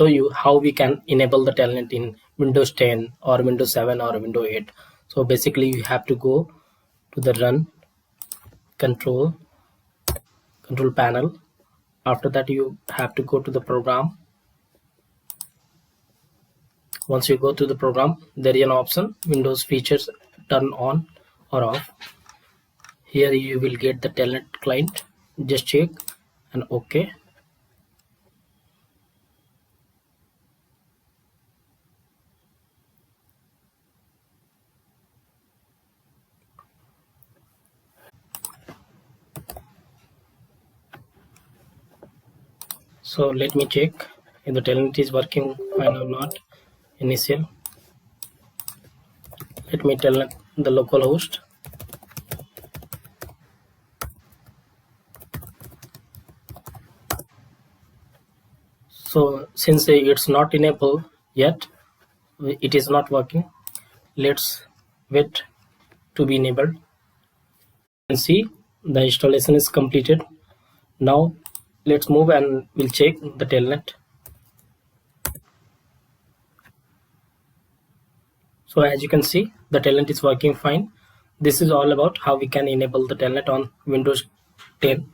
show you how we can enable the Telnet in Windows 10 or Windows 7 or Windows 8. So basically you have to go to the run control panel. After that you have to go to the program. Once you go to the program, there is an option Windows features turn on or off. Here you will get the Telnet client. Just check and OK. So let me check if the Telnet is working fine or not. Initial. Let me tell the local host. So since it's not enabled yet, it is not working. Let's wait to be enabled. And see the installation is completed. Now let's move and we'll check the Telnet. So as you can see, the Telnet is working fine. This is all about how we can enable the Telnet on Windows 10.